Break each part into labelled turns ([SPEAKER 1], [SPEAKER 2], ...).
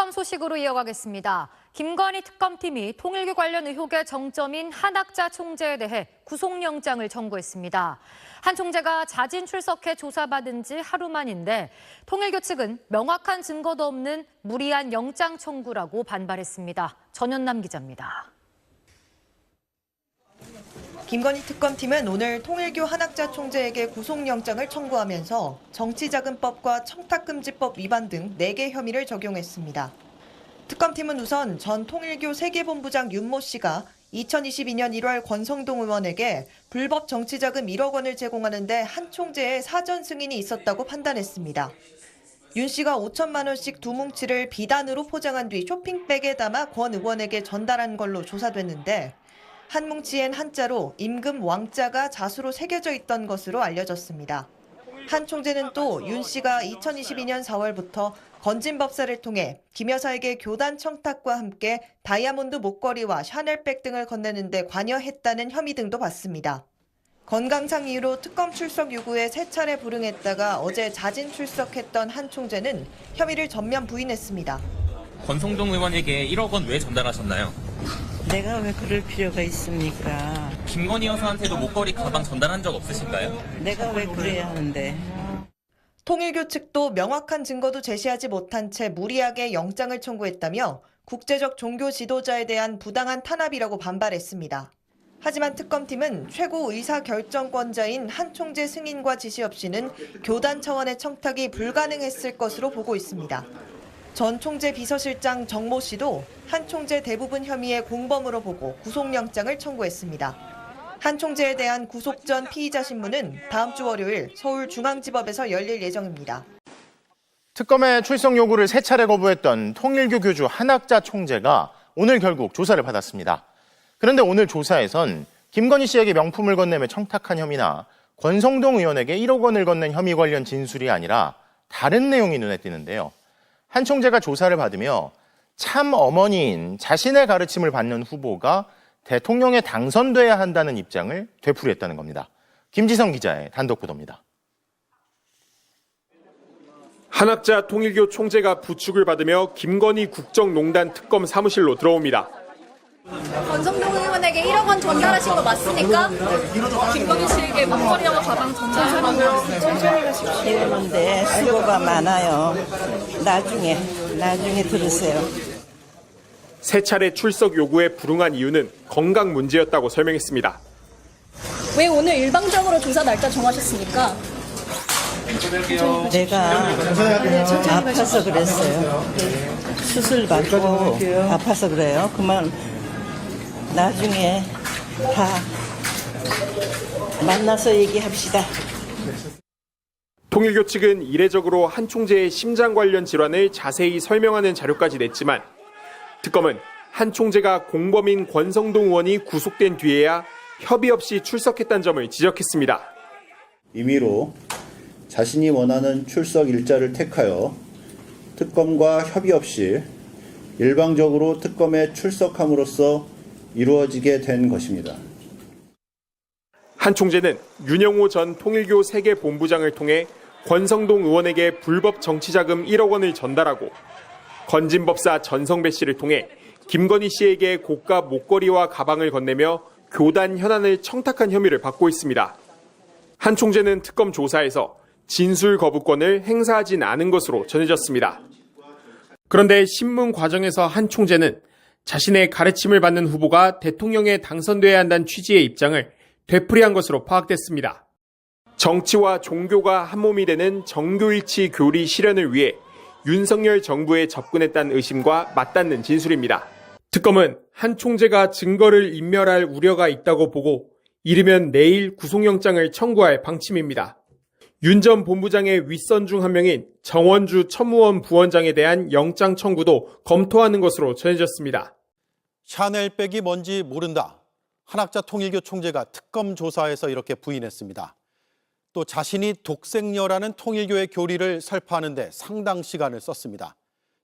[SPEAKER 1] 특검 소식으로 이어가겠습니다. 김건희 특검팀이 통일교 관련 의혹의 정점인 한학자 총재에 대해 구속영장을 청구했습니다. 한 총재가 자진 출석해 조사받은 지 하루 만인데 통일교 측은 명확한 증거도 없는 무리한 영장 청구라고 반발했습니다. 전현남 기자입니다.
[SPEAKER 2] 김건희 특검팀은 오늘 통일교 한학자 총재에게 구속영장을 청구하면서 정치자금법과 청탁금지법 위반 등 4개 혐의를 적용했습니다. 특검팀은 우선 전 통일교 세계본부장 윤모 씨가 2022년 1월 권성동 의원에게 불법 정치자금 1억 원을 제공하는 데 한 총재의 사전 승인이 있었다고 판단했습니다. 윤 씨가 5천만 원씩 두 뭉치를 비단으로 포장한 뒤 쇼핑백에 담아 권 의원에게 전달한 걸로 조사됐는데 한 뭉치엔 한자로 임금 왕자가 자수로 새겨져 있던 것으로 알려졌습니다. 한 총재는 또 윤 씨가 2022년 4월부터 건진법사를 통해 김 여사에게 교단 청탁과 함께 다이아몬드 목걸이와 샤넬백 등을 건네는 데 관여했다는 혐의 등도 받습니다. 건강상 이유로 특검 출석 요구에 3차례 불응했다가 어제 자진 출석했던 한 총재는 혐의를 전면 부인했습니다.
[SPEAKER 3] 권성동 의원에게 1억 원 왜 전달하셨나요?
[SPEAKER 4] 내가 왜 그럴 필요가 있습니까?
[SPEAKER 3] 김건희 여사한테도 목걸이 가방 전달한 적 없으신가요?
[SPEAKER 4] 내가 왜 그래야 하는데.
[SPEAKER 2] 통일교 측도 명확한 증거도 제시하지 못한 채 무리하게 영장을 청구했다며 국제적 종교 지도자에 대한 부당한 탄압이라고 반발했습니다. 하지만 특검팀은 최고 의사결정권자인 한 총재 승인과 지시 없이는 교단 차원의 청탁이 불가능했을 것으로 보고 있습니다. 전 총재 비서실장 정모 씨도 한 총재 대부분 혐의의 공범으로 보고 구속영장을 청구했습니다. 한 총재에 대한 구속 전 피의자 신문은 다음 주 월요일 서울중앙지법에서 열릴 예정입니다.
[SPEAKER 5] 특검의 출석 요구를 3차례 거부했던 통일교 교주 한학자 총재가 오늘 결국 조사를 받았습니다. 그런데 오늘 조사에선 김건희 씨에게 명품을 건네며 청탁한 혐의나 권성동 의원에게 1억 원을 건넨 혐의 관련 진술이 아니라 다른 내용이 눈에 띄는데요. 한 총재가 조사를 받으며 참 어머니인 자신의 가르침을 받는 후보가 대통령에 당선돼야 한다는 입장을 되풀이했다는 겁니다. 김지성 기자의 단독 보도입니다.
[SPEAKER 6] 한학자 통일교 총재가 부축을 받으며 김건희 국정농단 특검 사무실로 들어옵니다.
[SPEAKER 7] 권성동 의원에게 1억 원 전달하신 거 맞습니까? 김건희 씨에게 목걸이와 가방 전달하신 거 맞습니까?
[SPEAKER 4] 이러는데 수고가 많아요. 나중에 들으세요.
[SPEAKER 6] 3차례 출석 요구에 불응한 이유는 건강 문제였다고 설명했습니다.
[SPEAKER 7] 왜 오늘 일방적으로 조사 날짜 정하셨습니까?
[SPEAKER 4] 내가 아파서 그랬어요. 수술 받고 아파서 그래요. 그만 나중에 다 만나서 얘기합시다.
[SPEAKER 6] 통일교 측은 이례적으로 한 총재의 심장 관련 질환을 자세히 설명하는 자료까지 냈지만 특검은 한 총재가 공범인 권성동 의원이 구속된 뒤에야 협의 없이 출석했다는 점을 지적했습니다.
[SPEAKER 8] 임의로 자신이 원하는 출석 일자를 택하여 특검과 협의 없이 일방적으로 특검에 출석함으로써 이루어지게 된 것입니다.
[SPEAKER 6] 한 총재는 윤영호 전 통일교 세계본부장을 통해 권성동 의원에게 불법 정치자금 1억 원을 전달하고 건진법사 전성배 씨를 통해 김건희 씨에게 고가 목걸이와 가방을 건네며 교단 현안을 청탁한 혐의를 받고 있습니다. 한 총재는 특검 조사에서 진술 거부권을 행사하진 않은 것으로 전해졌습니다. 그런데 신문 과정에서 한 총재는 자신의 가르침을 받는 후보가 대통령에 당선돼야 한다는 취지의 입장을 되풀이한 것으로 파악됐습니다. 정치와 종교가 한몸이 되는 정교일치 교리 실현을 위해 윤석열 정부에 접근했다는 의심과 맞닿는 진술입니다. 특검은 한 총재가 증거를 인멸할 우려가 있다고 보고 이르면 내일 구속영장을 청구할 방침입니다. 윤 전 본부장의 윗선 중 한 명인 정원주 첨무원 부원장에 대한 영장 청구도 검토하는 것으로 전해졌습니다.
[SPEAKER 9] 샤넬백이 뭔지 모른다. 한학자 통일교 총재가 특검 조사에서 이렇게 부인했습니다. 또 자신이 독생녀라는 통일교의 교리를 설파하는 데 상당 시간을 썼습니다.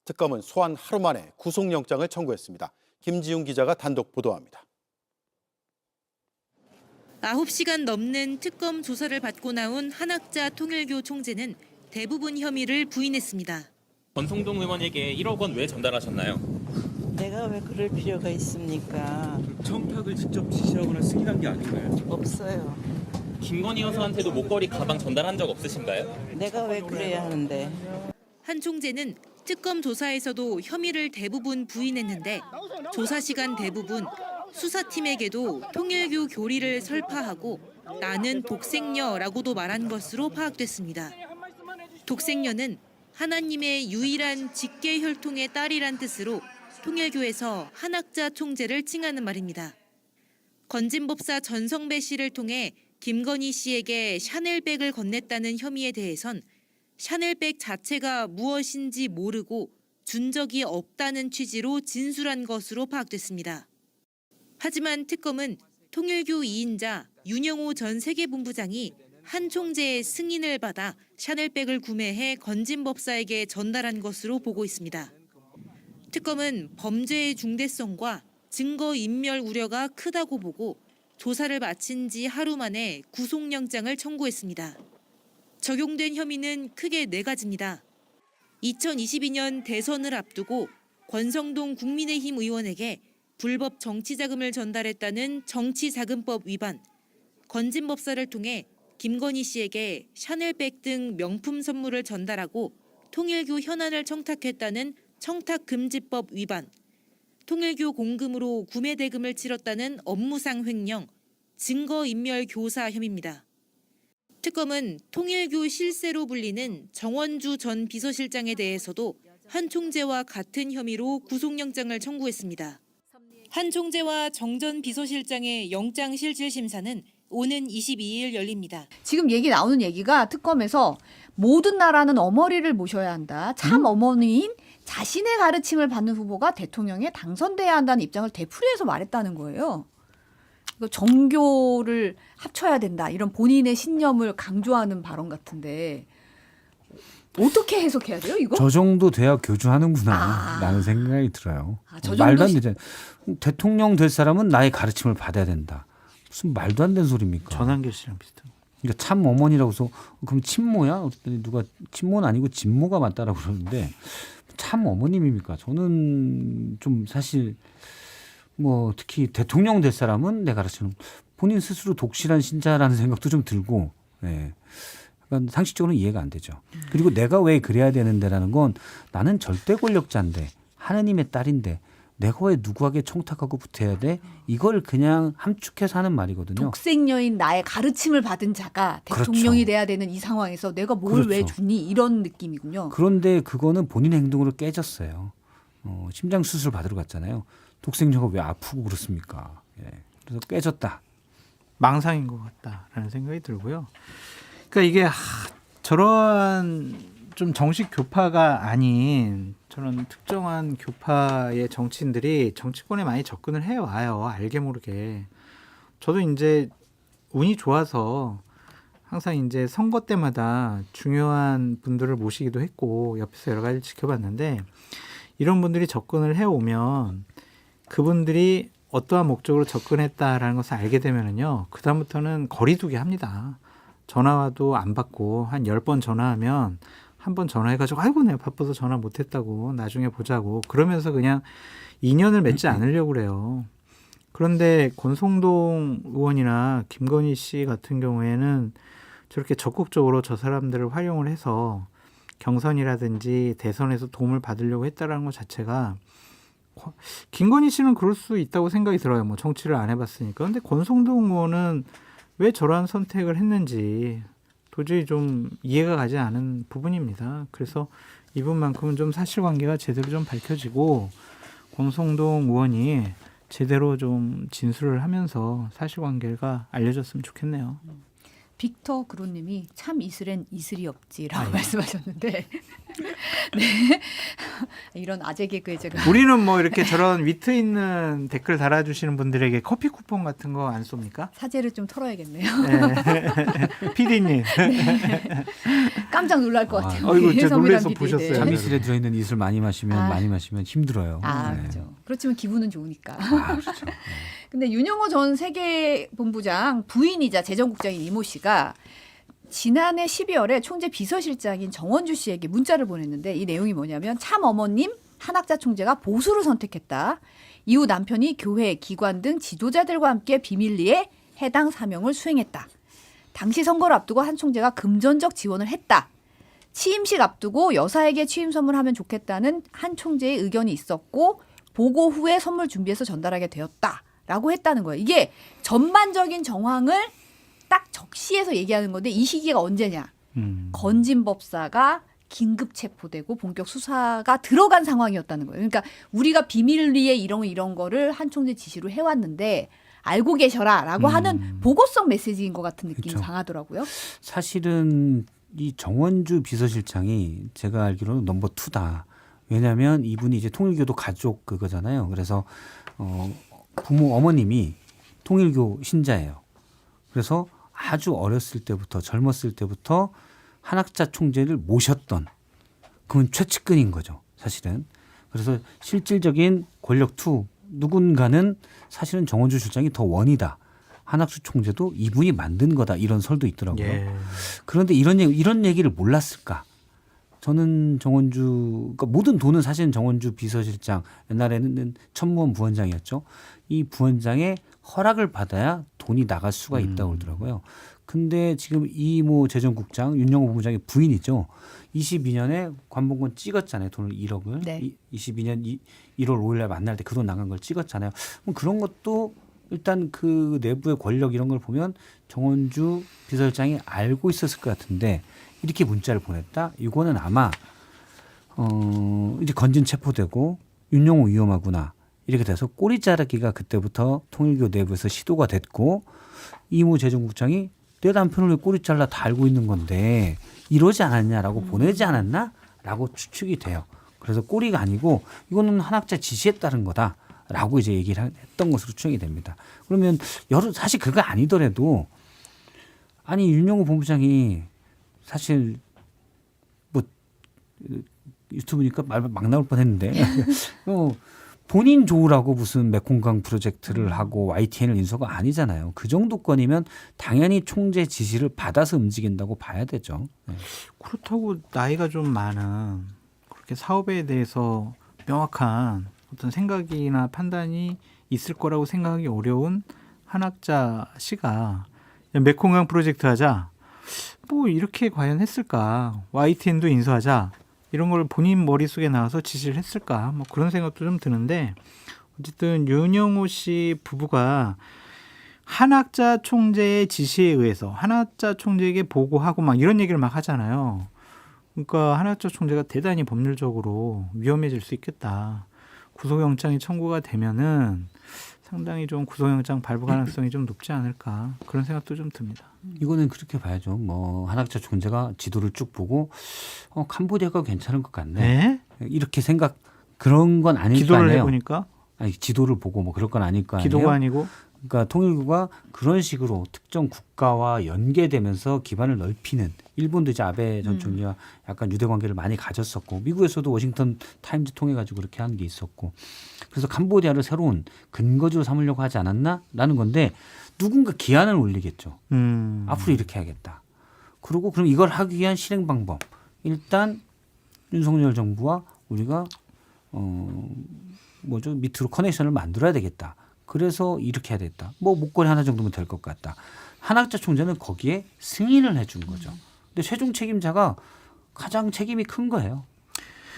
[SPEAKER 9] 특검은 소환 하루 만에 구속영장을 청구했습니다. 김지웅 기자가 단독 보도합니다.
[SPEAKER 10] 9시간 넘는 특검 조사를 받고 나온 한학자 통일교 총재는 대부분 혐의를 부인했습니다.
[SPEAKER 3] 권성동 의원에게 1억 원 왜 전달하셨나요?
[SPEAKER 4] 내가 왜 그럴 필요가 있습니까?
[SPEAKER 3] 청탁을 직접 지시하거나 승인한 게 아닌가요?
[SPEAKER 4] 없어요.
[SPEAKER 3] 김건희 여사한테도 목걸이 가방 전달한 적 없으신가요?
[SPEAKER 4] 내가 왜 그래야 하는데?
[SPEAKER 10] 한 총재는 특검 조사에서도 혐의를 대부분 부인했는데 조사 시간 대부분 수사팀에게도 통일교 교리를 설파하고 나는 독생녀라고도 말한 것으로 파악됐습니다. 독생녀는 하나님의 유일한 직계 혈통의 딸이란 뜻으로 통일교에서 한학자 총재를 칭하는 말입니다. 건진법사 전성배 씨를 통해 김건희 씨에게 샤넬백을 건넸다는 혐의에 대해선 샤넬백 자체가 무엇인지 모르고 준 적이 없다는 취지로 진술한 것으로 파악됐습니다. 하지만 특검은 통일교 2인자 윤영호 전 세계본부장이 한 총재의 승인을 받아 샤넬백을 구매해 건진법사에게 전달한 것으로 보고 있습니다. 특검은 범죄의 중대성과 증거인멸 우려가 크다고 보고 조사를 마친 지 하루 만에 구속영장을 청구했습니다. 적용된 혐의는 크게 4가지입니다. 2022년 대선을 앞두고 권성동 국민의힘 의원에게 불법 정치자금을 전달했다는 정치자금법 위반, 건진법사를 통해 김건희 씨에게 샤넬백 등 명품 선물을 전달하고 통일교 현안을 청탁했다는 청탁금지법 위반, 통일교 공금으로 구매 대금을 치렀다는 업무상 횡령, 증거인멸 교사 혐의입니다. 특검은 통일교 실세로 불리는 정원주 전 비서실장에 대해서도 한 총재와 같은 혐의로 구속영장을 청구했습니다. 한 총재와 정 전 비서실장의 영장실질심사는 오는 22일 열립니다.
[SPEAKER 11] 지금 얘기 나오는 얘기가 특검에서 모든 나라는 어머니를 모셔야 한다. 참 어머니인 자신의 가르침을 받는 후보가 대통령에 당선돼야 한다는 입장을 되풀이해서 말했다는 거예요. 정교를 합쳐야 된다. 이런 본인의 신념을 강조하는 발언 같은데 어떻게 해석해야 돼요, 이거?
[SPEAKER 12] 저 정도 돼야 교주하는구나 라는 생각이 들어요.
[SPEAKER 11] 저
[SPEAKER 12] 말도 안 되잖아요. 대통령 될 사람은 나의 가르침을 받아야 된다. 무슨 말도 안 되는 소리입니까?
[SPEAKER 13] 전한길 씨랑 비슷한.
[SPEAKER 12] 그러니까 참 어머니라고 해서 그럼 친모야? 어떤 누가 친모는 아니고 진모가 맞다라고 그러는데 참 어머님입니까? 저는 좀 사실 뭐 특히 대통령 될 사람은 내 가르치는 본인 스스로 독실한 신자라는 생각도 좀 들고 예. 그러니까 상식적으로는 이해가 안 되죠. 그리고 내가 왜 그래야 되는데라는 건 나는 절대 권력자인데 하느님의 딸인데 내가 왜 누구에게 청탁하고 붙어야 돼? 이걸 그냥 함축해서 하는 말이거든요.
[SPEAKER 11] 독생녀인 나의 가르침을 받은 자가 대통령이
[SPEAKER 12] 그렇죠.
[SPEAKER 11] 돼야 되는 이 상황에서 내가 뭘 왜
[SPEAKER 12] 그렇죠.
[SPEAKER 11] 주니? 이런 느낌이군요.
[SPEAKER 12] 그런데 그거는 본인 행동으로 깨졌어요. 심장 수술 받으러 갔잖아요. 독생녀가 왜 아프고 그렇습니까? 예. 그래서 깨졌다.
[SPEAKER 13] 망상인 것 같다라는 생각이 들고요. 그러니까 이게 저런 좀 정식 교파가 아닌 저런 특정한 교파의 정치인들이 정치권에 많이 접근을 해와요. 알게 모르게. 저도 이제 운이 좋아서 항상 이제 선거 때마다 중요한 분들을 모시기도 했고 옆에서 여러 가지 지켜봤는데 이런 분들이 접근을 해오면 그분들이 어떠한 목적으로 접근했다라는 것을 알게 되면은요. 그다음부터는 거리두기 합니다. 전화와도 안 받고 한 10번 전화하면 한 번 전화해가지고 아이고 내가 바빠서 전화 못했다고 나중에 보자고 그러면서 그냥 인연을 맺지 않으려고 그래요. 그런데 권성동 의원이나 김건희 씨 같은 경우에는 저렇게 적극적으로 저 사람들을 활용을 해서 경선이라든지 대선에서 도움을 받으려고 했다라는 것 자체가 김건희 씨는 그럴 수 있다고 생각이 들어요. 뭐 정치를 안 해봤으니까. 그런데 권성동 의원은 왜 저러한 선택을 했는지 도저히 좀 이해가 가지 않은 부분입니다. 그래서 이분만큼은 좀 사실관계가 제대로 좀 밝혀지고 권성동 의원이 제대로 좀 진술을 하면서 사실관계가 알려졌으면 좋겠네요.
[SPEAKER 11] 빅터 그로님이 참 이슬엔 이슬이 없지라고 말씀하셨는데 네. 이런 아재 개그에 제가
[SPEAKER 13] 우리는 뭐 이렇게 저런 위트 있는 댓글 달아주시는 분들에게 커피 쿠폰 같은 거 안 쏩니까?
[SPEAKER 11] 사제를 좀 털어야겠네요.
[SPEAKER 13] 네. PD님.
[SPEAKER 11] 네. 깜짝 놀랄 것 같아요.
[SPEAKER 13] 어이구, 제가 놀라서 보셨어요.
[SPEAKER 12] 참이슬에 들어있는 이슬 많이 마시면 힘들어요. 네.
[SPEAKER 11] 그렇죠. 그렇지만 기분은 좋으니까.
[SPEAKER 12] 그렇죠. 네.
[SPEAKER 11] 근데 윤영호 전 세계본부장 부인이자 재정국장인 이모 씨가 지난해 12월에 총재 비서실장인 정원주 씨에게 문자를 보냈는데 이 내용이 뭐냐면 참 어머님 한학자 총재가 보수를 선택했다. 이후 남편이 교회, 기관 등 지도자들과 함께 비밀리에 해당 사명을 수행했다. 당시 선거를 앞두고 한 총재가 금전적 지원을 했다. 취임식 앞두고 여사에게 취임 선물하면 좋겠다는 한 총재의 의견이 있었고 보고 후에 선물 준비해서 전달하게 되었다라고 했다는 거예요. 이게 전반적인 정황을 딱 적시해서 얘기하는 건데 이 시기가 언제냐. 건진법사가 긴급 체포되고 본격 수사가 들어간 상황이었다는 거예요. 그러니까 우리가 비밀리에 이런 거를 한 총재 지시로 해왔는데 알고 계셔라라고 하는 보고성 메시지인 것 같은 느낌이
[SPEAKER 12] 그쵸.
[SPEAKER 11] 강하더라고요.
[SPEAKER 12] 사실은 이 정원주 비서실장이 제가 알기로는 넘버 2다. 왜냐하면 이분이 이제 통일교도 가족 그거잖아요. 그래서 부모 어머님이 통일교 신자예요. 그래서 아주 어렸을 때부터 젊었을 때부터 한학자 총재를 모셨던 그건 최측근인 거죠. 사실은. 그래서 실질적인 권력 투 누군가는 사실은 정원주 실장이 더 원이다. 한학수 총재도 이분이 만든 거다. 이런 설도 있더라고요.
[SPEAKER 13] 예.
[SPEAKER 12] 그런데 이런 얘기를 몰랐을까? 저는 정원주, 그러니까 모든 돈은 사실은 정원주 비서실장, 옛날에는 천무원 부원장이었죠. 이 부원장의 허락을 받아야 돈이 나갈 수가 있다고 그러더라고요. 근데 지금 이모 재정국장, 윤영호 본부장의 부인이죠. 22년에 관봉권 찍었잖아요. 돈을 1억을.
[SPEAKER 11] 네.
[SPEAKER 12] 22년 1월 5일 날 만날 때 그 돈 나간 걸 찍었잖아요. 그럼 그런 것도 일단 그 내부의 권력 이런 걸 보면 정원주 비서실장이 알고 있었을 것 같은데 이렇게 문자를 보냈다? 이거는 아마 이제 건진 체포되고 윤영호 위험하구나. 이렇게 돼서 꼬리 자르기가 그때부터 통일교 내부에서 시도가 됐고 이모 재정국장이 내 남편을 왜 꼬리 잘라 다 알고 있는 건데 이러지 않았냐라고 보내지 않았나라고 추측이 돼요. 그래서 꼬리가 아니고 이거는 한학자 지시에 따른 거다라고 이제 얘기를 했던 것으로 추정이 됩니다. 그러면 사실 그거 아니더라도 아니 윤영호 본부장이 사실 뭐 유튜브니까 말 막 나올 뻔했는데 본인 좋으라고 무슨 메콩강 프로젝트를 하고 YTN을 인수가 아니잖아요. 그 정도 건이면 당연히 총재 지시를 받아서 움직인다고 봐야 되죠. 네.
[SPEAKER 13] 그렇다고 나이가 좀 많은 그렇게 사업에 대해서 명확한 어떤 생각이나 판단이 있을 거라고 생각하기 어려운 한학자 씨가 메콩강 프로젝트 하자. 뭐 이렇게 과연 했을까? YTN도 인수하자. 이런 걸 본인 머릿속에 나와서 지시를 했을까? 뭐 그런 생각도 좀 드는데 어쨌든 윤영호 씨 부부가 한학자 총재의 지시에 의해서 한학자 총재에게 보고하고 막 이런 얘기를 막 하잖아요. 그러니까 한학자 총재가 대단히 법률적으로 위험해질 수 있겠다. 구속영장이 청구가 되면은 상당히 좀 구속영장 발부 가능성이 좀 높지 않을까 그런 생각도 좀 듭니다.
[SPEAKER 12] 이거는 그렇게 봐야죠. 뭐 한학자 총재가 지도를 쭉 보고 캄보디아가 괜찮은 것 같네.
[SPEAKER 13] 네?
[SPEAKER 12] 이렇게 그런 건 아닐 거
[SPEAKER 13] 기도를
[SPEAKER 12] 아니에요.
[SPEAKER 13] 해보니까
[SPEAKER 12] 아니 지도를 보고 뭐 그럴 건 아닐 거 아니에요.
[SPEAKER 13] 기도가 아니고
[SPEAKER 12] 그러니까 통일교가 그런 식으로 특정 국가와 연계되면서 기반을 넓히는 일본도 이제 아베 전 총리와 약간 유대 관계를 많이 가졌었고 미국에서도 워싱턴 타임즈 통해 가지고 그렇게 한 게 있었고 그래서 캄보디아를 새로운 근거지로 삼으려고 하지 않았나라는 건데 누군가 기한을 올리겠죠. 앞으로 이렇게 하겠다. 그리고 그럼 이걸 하기 위한 실행 방법 일단 윤석열 정부와 우리가 밑으로 커넥션을 만들어야 되겠다. 그래서 이렇게 해야 됐다. 뭐 목걸이 하나 정도면 될 것 같다. 한학자 총재는 거기에 승인을 해준 거죠. 근데 최종 책임자가 가장 책임이 큰 거예요.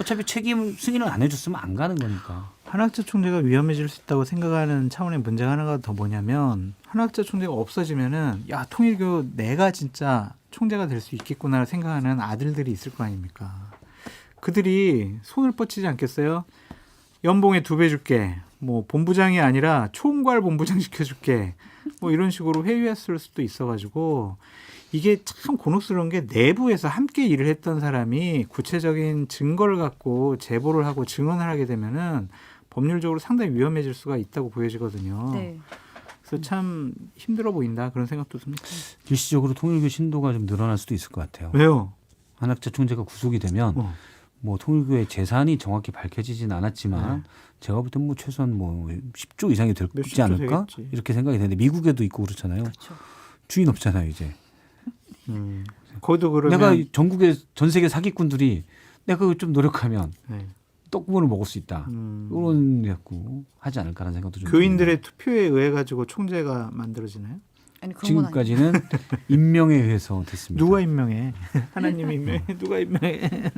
[SPEAKER 12] 어차피 승인을 안 해줬으면 안 가는 거니까.
[SPEAKER 13] 한학자 총재가 위험해질 수 있다고 생각하는 차원의 문제가 하나가 더 뭐냐면 한학자 총재가 없어지면은 야 통일교 내가 진짜 총재가 될 수 있겠구나 생각하는 아들들이 있을 거 아닙니까. 그들이 손을 뻗치지 않겠어요? 연봉에 2배 줄게. 뭐 본부장이 아니라 총괄 본부장 시켜줄게. 뭐 이런 식으로 회유했을 수도 있어가지고 이게 참 곤혹스러운 게 내부에서 함께 일을 했던 사람이 구체적인 증거를 갖고 제보를 하고 증언을 하게 되면은 법률적으로 상당히 위험해질 수가 있다고 보여지거든요.
[SPEAKER 11] 네.
[SPEAKER 13] 그래서 참 힘들어 보인다 그런 생각도 듭니다.
[SPEAKER 12] 일시적으로 통일교 신도가 좀 늘어날 수도 있을 것 같아요.
[SPEAKER 13] 왜요?
[SPEAKER 12] 한학자 총재가 구속이 되면 뭐 통일교의 재산이 정확히 밝혀지진 않았지만 제가 볼 땐 뭐 최소한 뭐 10조 이상이 되지 않을까?
[SPEAKER 13] 되겠지.
[SPEAKER 12] 이렇게 생각이 되는데 미국에도 있고 그렇잖아요.
[SPEAKER 11] 그렇죠.
[SPEAKER 12] 주인 없잖아요 이제.
[SPEAKER 13] 거기도 그러면
[SPEAKER 12] 내가 전국의 전 세계 사기꾼들이 내가 좀 노력하면
[SPEAKER 13] 네.
[SPEAKER 12] 떡국을 먹을 수 있다. 이런 갖고 하지 않을까라는 생각도 좀
[SPEAKER 13] 교인들의 투표에 의해 가지고 총재가 만들어지나요?
[SPEAKER 11] 아니, 그런 건 아니에요.
[SPEAKER 12] 지금까지는 임명에 의해서 됐습니다.
[SPEAKER 13] 누가 임명해? 하나님이 임명해? 누가 임명해?